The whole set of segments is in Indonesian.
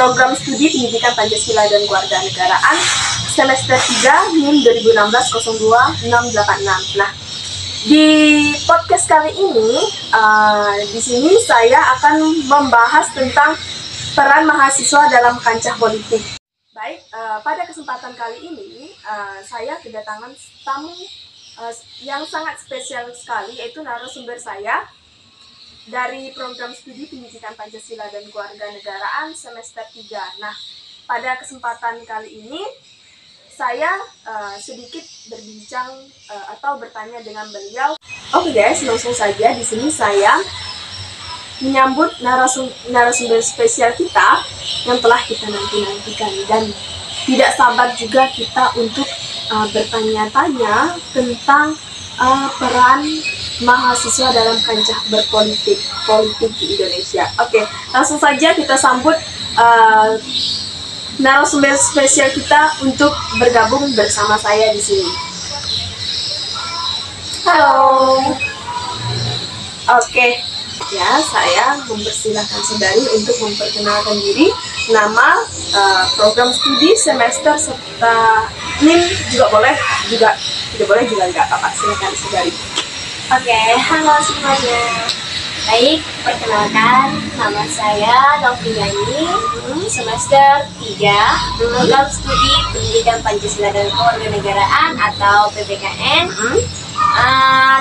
Program Studi Pendidikan Pancasila dan Kewarganegaraan semester 3 NIM 2016-02-686. Nah, di podcast kali ini, di sini saya akan membahas tentang peran mahasiswa dalam kancah politik. Baik, pada kesempatan kali ini saya kedatangan tamu yang sangat spesial sekali, yaitu narasumber saya dari Program Studi Pendidikan Pancasila dan Kewarganegaraan semester 3. Nah, pada kesempatan kali ini saya sedikit berbincang atau bertanya dengan beliau. Oke guys, langsung saja di sini saya menyambut narasumber spesial kita yang telah kita nantikan, dan tidak sabar juga kita untuk bertanya-tanya tentang peran mahasiswa dalam kancah politik di Indonesia. Oke, langsung saja kita sambut narasumber spesial kita untuk bergabung bersama saya di sini. Halo. Oke, ya saya mempersilahkan saudari untuk memperkenalkan diri, nama, program studi, semester, serta NIM juga boleh, juga tidak boleh juga nggak apa-apa. Silakan saudari. Oke, halo semuanya. Baik, perkenalkan, nama saya Noviani, semester 3, Program Studi Pendidikan Pancasila dan Kewarganegaraan atau PPKN.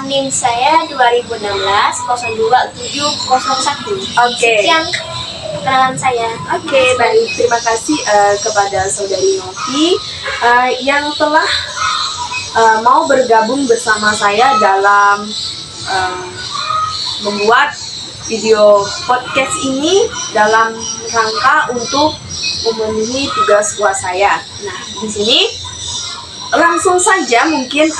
NIM saya 2016-02-701. Oke. Sekian perkenalan saya. Oke, baik. Terima kasih kepada saudari Novi yang telah mau bergabung bersama saya dalam membuat video podcast ini dalam rangka untuk memenuhi tugas UAS saya. Nah, di sini langsung saja mungkin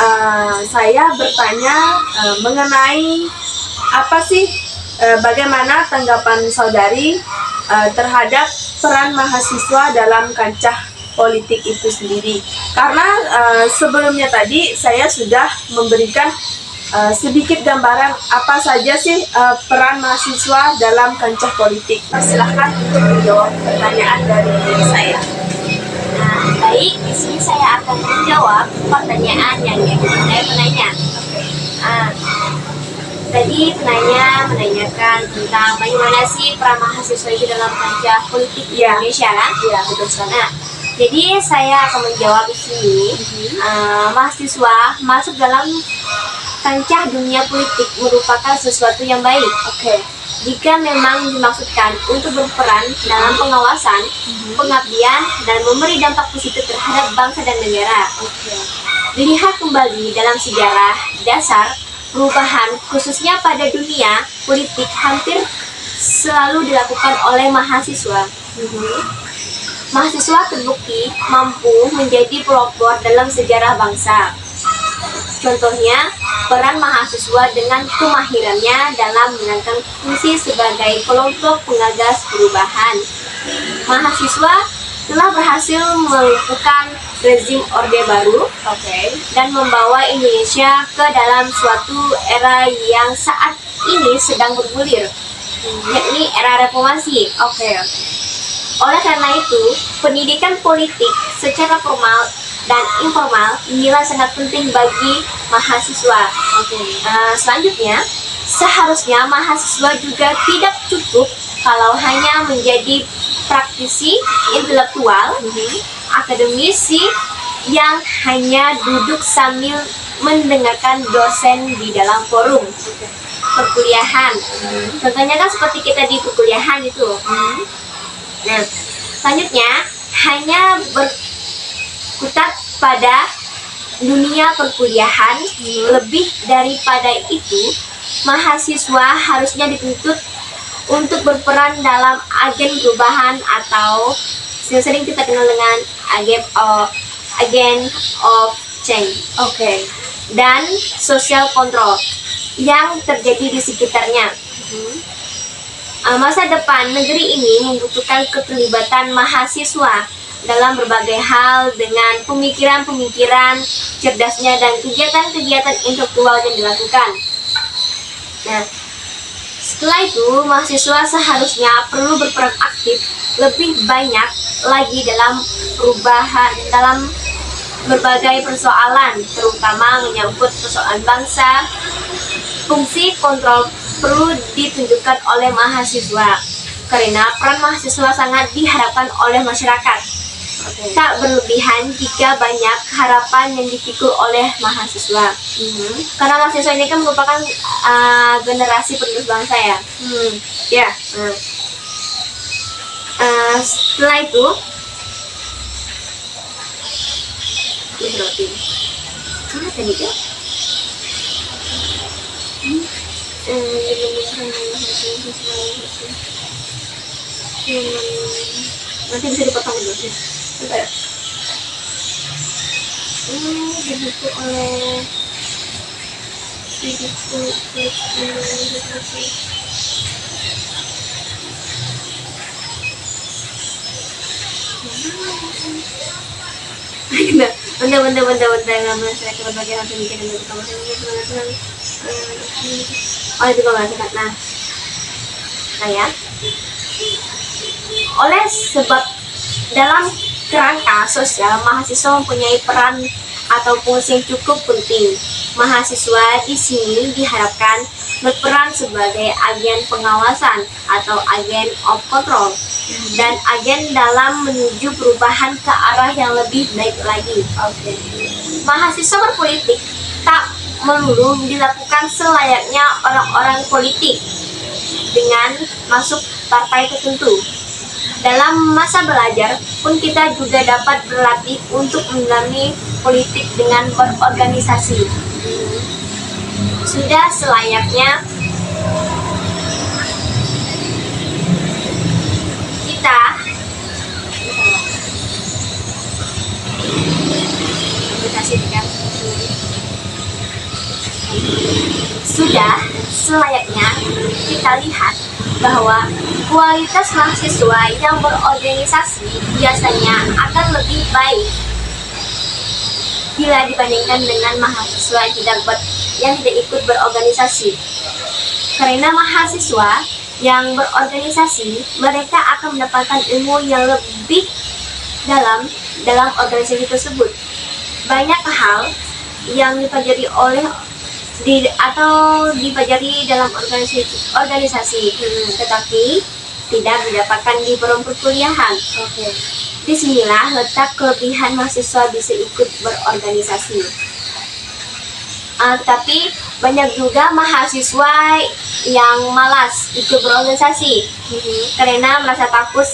saya bertanya mengenai apa sih bagaimana tanggapan saudari terhadap peran mahasiswa dalam kancah politik itu sendiri. Karena sebelumnya tadi saya sudah memberikan sedikit gambaran apa saja sih peran mahasiswa dalam kancah politik. Silahkan untuk menjawab pertanyaan dari saya. Nah, baik, di sini saya akan menjawab pertanyaan yang diajukan oleh penanya. Tadi penanya menanyakan tentang bagaimana sih peran mahasiswa itu dalam kancah politik di Indonesia, kan? Iya, betul sekali. Nah, jadi saya akan menjawab di sini. Mahasiswa masuk dalam kancah dunia politik merupakan sesuatu yang baik. Oke. Jika memang dimaksudkan untuk berperan dalam pengawasan, pengabdian, dan memberi dampak positif terhadap bangsa dan negara. Dilihat kembali dalam sejarah dasar perubahan, khususnya pada dunia politik, hampir selalu dilakukan oleh mahasiswa. Mahasiswa terbukti mampu menjadi pelopor dalam sejarah bangsa. Contohnya, peran mahasiswa dengan kemahirannya dalam menjalankan fungsi sebagai kelompok pengagas perubahan. Mahasiswa telah berhasil melumpuhkan rezim Orde Baru dan membawa Indonesia ke dalam suatu era yang saat ini sedang bergulir, yakni era reformasi. Oleh karena itu, pendidikan politik secara formal dan informal dinilai sangat penting bagi mahasiswa. Selanjutnya, seharusnya mahasiswa juga tidak cukup kalau hanya menjadi praktisi intelektual, akademisi yang hanya duduk sambil mendengarkan dosen di dalam forum perkuliahan. Contohnya kan seperti kita di perkuliahan itu. Nah, selanjutnya hanya berkutat pada dunia perkuliahan. Lebih daripada itu, mahasiswa harusnya dituntut untuk berperan dalam agen perubahan atau sering kita kenal dengan agen of change. Dan social control yang terjadi di sekitarnya. Masa depan negeri ini membutuhkan keterlibatan mahasiswa dalam berbagai hal dengan pemikiran-pemikiran cerdasnya dan kegiatan-kegiatan intelektual yang dilakukan. Nah, setelah itu mahasiswa seharusnya perlu berperan aktif lebih banyak lagi dalam berbagai persoalan, terutama menyangkut persoalan bangsa. Fungsi kontrol perlu ditunjukkan oleh mahasiswa, karena peran mahasiswa sangat diharapkan oleh masyarakat. Tak berlebihan jika banyak harapan yang dipikul oleh mahasiswa. Karena mahasiswa ini kan merupakan generasi penerus bangsa ya. Ya. Setelah itu, mana tadi ya? Nanti bisa dipotong dulu ya. Didukung oleh oh itu kalau nah ya, oleh sebab dalam kerangka sosial mahasiswa mempunyai peran atau fungsi yang cukup penting. Mahasiswa di sini diharapkan berperan sebagai agen pengawasan atau agen of control dan agen dalam menuju perubahan ke arah yang lebih baik lagi. Mahasiswa berpolitik tak melulu dilakukan selayaknya orang-orang politik dengan masuk partai tertentu. Dalam masa belajar pun kita juga dapat berlatih untuk mendalami politik dengan berorganisasi. Sudah selayaknya kita lihat bahwa kualitas mahasiswa yang berorganisasi biasanya akan lebih baik bila dibandingkan dengan mahasiswa yang tidak ikut berorganisasi. Karena mahasiswa yang berorganisasi, mereka akan mendapatkan ilmu yang lebih dalam organisasi tersebut. Banyak hal yang dipelajari dalam organisasi, tetapi tidak didapatkan di perkuliahan. Disinilah letak kelebihan mahasiswa bisa ikut berorganisasi. Tapi banyak juga mahasiswa yang malas ikut berorganisasi karena merasa takut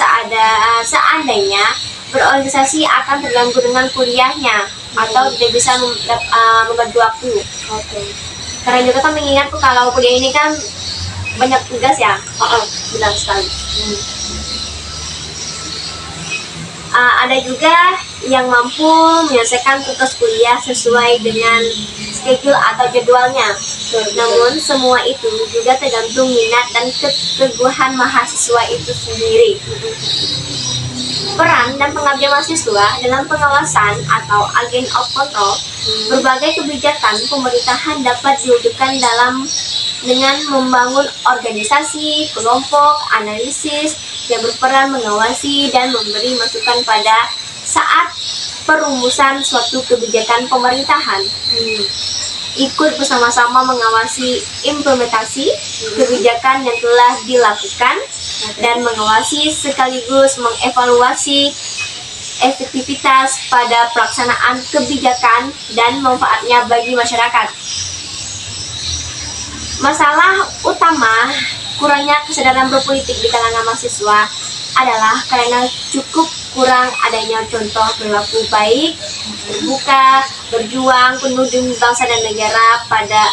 seandainya berorganisasi akan terganggu dengan kuliahnya atau tidak bisa membagi waktu. Karena juga kan mengingat kalau kuliah ini kan banyak tugas ya. Benar sekali. Ada juga yang mampu menyelesaikan tugas kuliah sesuai dengan schedule atau jadwalnya. Namun semua itu juga tergantung minat dan keteguhan mahasiswa itu sendiri. Peran dan pengabdian mahasiswa dalam pengawasan atau agen of control berbagai kebijakan pemerintahan dapat diwujudkan dengan membangun organisasi, kelompok, analisis yang berperan mengawasi dan memberi masukan pada saat perumusan suatu kebijakan pemerintahan. Ikut bersama-sama mengawasi implementasi kebijakan yang telah dilakukan dan mengawasi sekaligus mengevaluasi efektivitas pada pelaksanaan kebijakan dan manfaatnya bagi masyarakat. Masalah utama kurangnya kesadaran berpolitik di kalangan mahasiswa adalah karena cukup kurang adanya contoh perilaku baik, terbuka, berjuang, penuh demi bangsa dan negara pada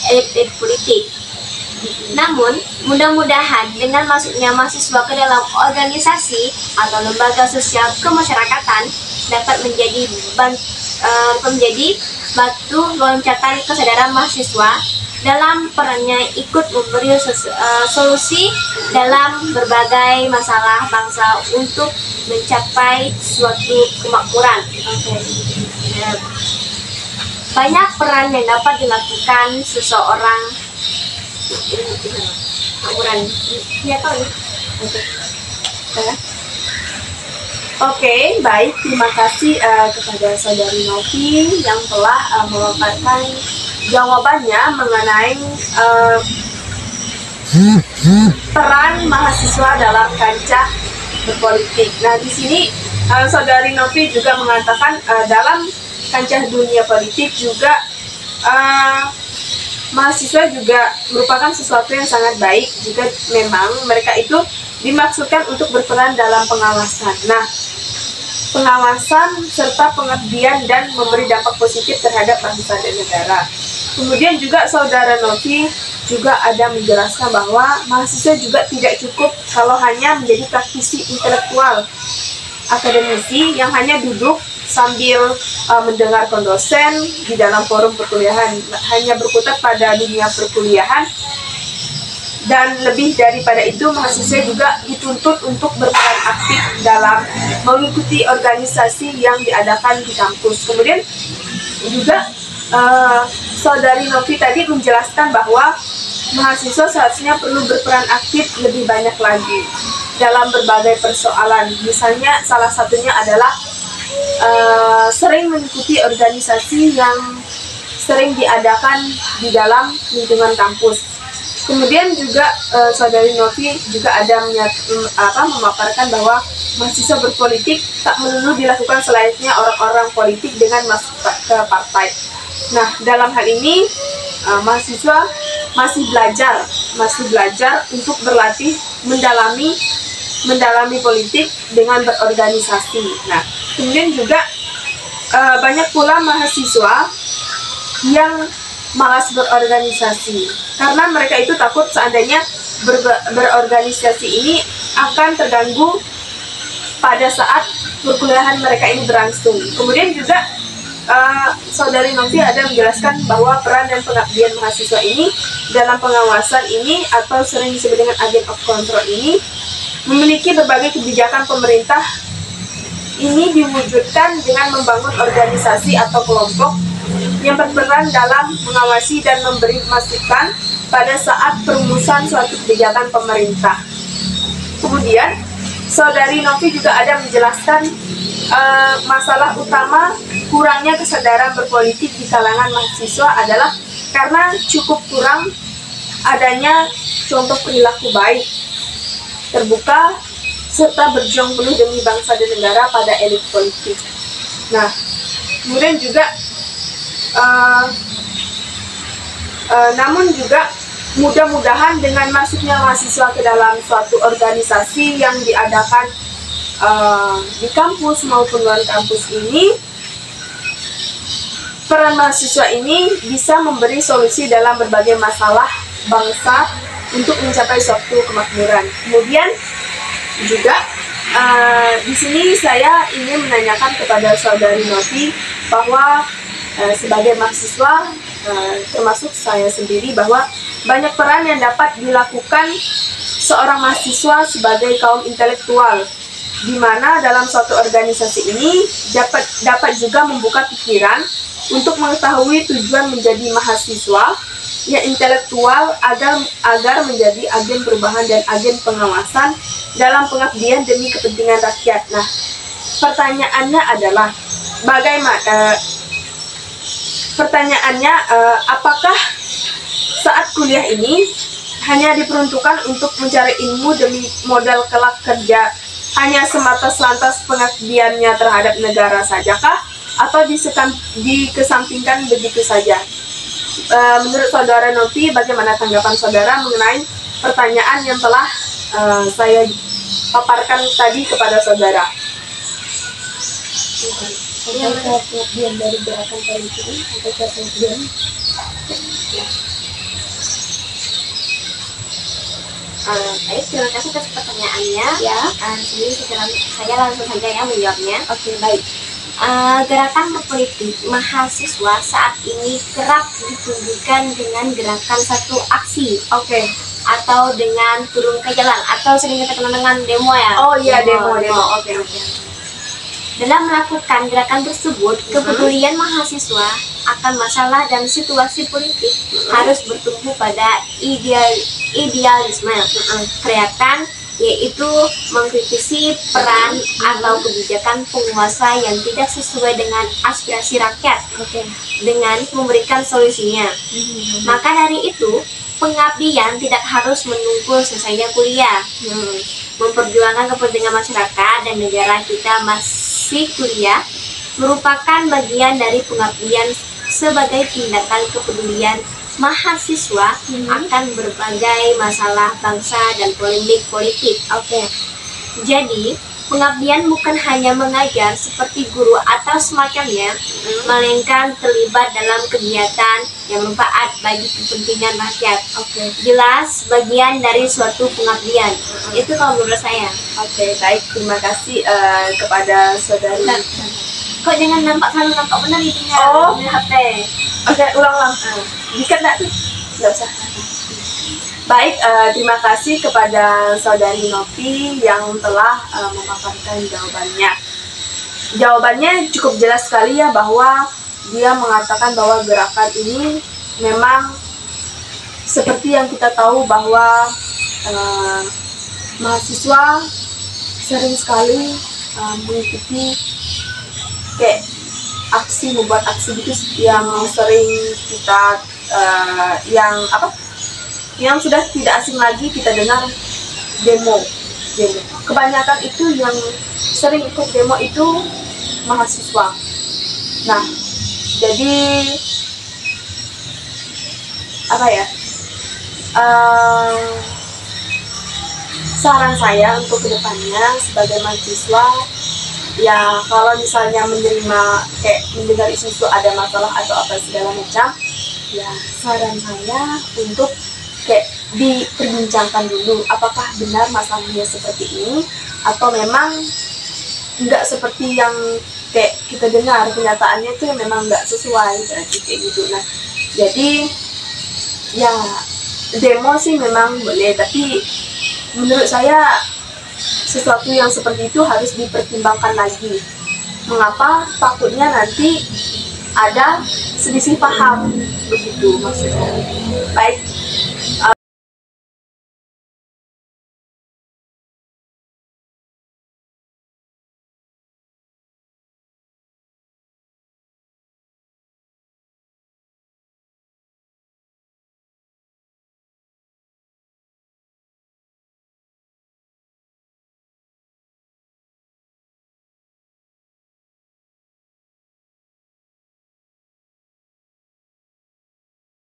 elit politik. Namun, mudah-mudahan dengan masuknya mahasiswa ke dalam organisasi atau lembaga sosial kemasyarakatan dapat menjadi batu loncatan kesadaran mahasiswa dalam perannya ikut memberi solusi dalam berbagai masalah bangsa untuk mencapai suatu kemakmuran. Banyak peran yang dapat dilakukan seseorang kemakmuran. Ya tahu. Oke, baik. Terima kasih kepada Saudari Novi yang telah memaparkan jawabannya mengenai peran mahasiswa dalam kancah berpolitik. Nah, di sini Saudari Novi juga mengatakan dalam kancah dunia politik juga mahasiswa juga merupakan sesuatu yang sangat baik jika memang mereka itu dimaksudkan untuk berperan dalam pengawasan. Nah, pengawasan serta pengabdian dan memberi dampak positif terhadap bangsa dan negara. Kemudian juga Saudara Novi juga ada menjelaskan bahwa mahasiswa juga tidak cukup kalau hanya menjadi praktisi intelektual akademisi yang hanya duduk sambil mendengarkan dosen di dalam forum perkuliahan, hanya berkutat pada dunia perkuliahan. Dan lebih daripada itu, mahasiswa juga dituntut untuk berperan aktif dalam mengikuti organisasi yang diadakan di kampus. Kemudian juga Saudari Novi tadi menjelaskan bahwa mahasiswa seharusnya perlu berperan aktif lebih banyak lagi dalam berbagai persoalan. Misalnya salah satunya adalah sering mengikuti organisasi yang sering diadakan di dalam lingkungan kampus. Kemudian juga Saudari Novi juga ada memaparkan bahwa mahasiswa berpolitik tak melulu dilakukan selayaknya orang-orang politik dengan masuk ke partai. Nah, dalam hal ini mahasiswa masih belajar untuk berlatih mendalami politik dengan berorganisasi. Nah, kemudian juga banyak pula mahasiswa yang malas berorganisasi karena mereka itu takut seandainya berorganisasi ini akan terganggu pada saat perkuliahan mereka ini berlangsung. Kemudian juga Saudari Novi ada menjelaskan bahwa peran dan pengabdian mahasiswa ini dalam pengawasan ini atau sering disebut dengan agent of control ini memiliki berbagai kebijakan pemerintah. Ini diwujudkan dengan membangun organisasi atau kelompok yang berperan dalam mengawasi dan memberi masukan pada saat perumusan suatu kebijakan pemerintah. Kemudian, Saudari Novi juga ada menjelaskan masalah utama kurangnya kesadaran berpolitik di kalangan mahasiswa adalah karena cukup kurang adanya contoh perilaku baik, terbuka, serta berjuang penuh demi bangsa dan negara pada elit politik. Nah, kemudian juga namun juga mudah-mudahan dengan masuknya mahasiswa ke dalam suatu organisasi yang diadakan di kampus maupun luar kampus ini, peran mahasiswa ini bisa memberi solusi dalam berbagai masalah bangsa untuk mencapai suatu kemakmuran. Kemudian juga di sini saya ingin menanyakan kepada Saudari Novi bahwa sebagai mahasiswa, termasuk saya sendiri, bahwa banyak peran yang dapat dilakukan seorang mahasiswa sebagai kaum intelektual, di mana dalam suatu organisasi ini dapat juga membuka pikiran untuk mengetahui tujuan menjadi mahasiswa yang intelektual agar menjadi agen perubahan dan agen pengawasan dalam pengabdian demi kepentingan rakyat. Nah, pertanyaannya adalah apakah saat kuliah ini hanya diperuntukkan untuk mencari ilmu demi modal kelak kerja hanya semata-lantas pengabdiannya terhadap negara sajakah, atau dikesampingkan begitu saja? Menurut Saudara Novi, bagaimana tanggapan saudara mengenai pertanyaan yang telah saya paparkan tadi kepada saudara? Pengabdian dari gerakan politik atau pengabdian? Baik, terima kasih atas pertanyaannya. Ya. Jadi saya langsung saja ya menjawabnya. Oke, baik. Gerakan berpolitik mahasiswa saat ini kerap ditunjukkan dengan gerakan satu aksi, atau dengan turun ke jalan, atau sering kita kenal dengan demo ya. Oh iya, demo. Oke. Dalam melakukan gerakan tersebut, kepedulian mahasiswa akan masalah dan situasi politik harus bertumbuh pada idealisme, kreatif, yaitu mengkritisi peran atau kebijakan penguasa yang tidak sesuai dengan aspirasi rakyat dengan memberikan solusinya. Maka dari itu, pengabdian tidak harus menunggu selesainya kuliah. Memperjuangkan kepentingan masyarakat dan negara kita masih kuliah merupakan bagian dari pengabdian sebagai tindakan kepedulian mahasiswa akan berbagai masalah bangsa dan polemik politik. Jadi, pengabdian bukan hanya mengajar seperti guru atau semacamnya, melainkan terlibat dalam kegiatan yang bermanfaat bagi kepentingan rakyat. Jelas bagian dari suatu pengabdian. Itu kalau menurut saya. Baik, terima kasih kepada saudari. Kok jangan selalu nampak benar itu HP. Ulang. Bisa nggak tuh? Nggak usah. Baik, terima kasih kepada saudari Novi yang telah memaparkan jawabannya. Jawabannya cukup jelas sekali ya, bahwa dia mengatakan bahwa gerakan ini memang seperti yang kita tahu bahwa mahasiswa sering sekali mengikuti kayak membuat aksi gitu yang sering kita yang sudah tidak asing lagi kita dengar, demo. Kebanyakan itu yang sering ikut demo itu mahasiswa. Nah, jadi saran saya untuk kedepannya sebagai mahasiswa, ya kalau misalnya mendengar isu-isu ada masalah atau apa segala macam, ya saran saya untuk diperbincangkan dulu apakah benar masalahnya seperti ini atau memang nggak seperti yang kita dengar, kenyataannya itu memang nggak sesuai kayak gitu. Nah, jadi ya demo sih memang boleh, tapi menurut saya sesuatu yang seperti itu harus dipertimbangkan lagi. Mengapa? Takutnya nanti ada selisih paham, begitu maksudnya. Baik,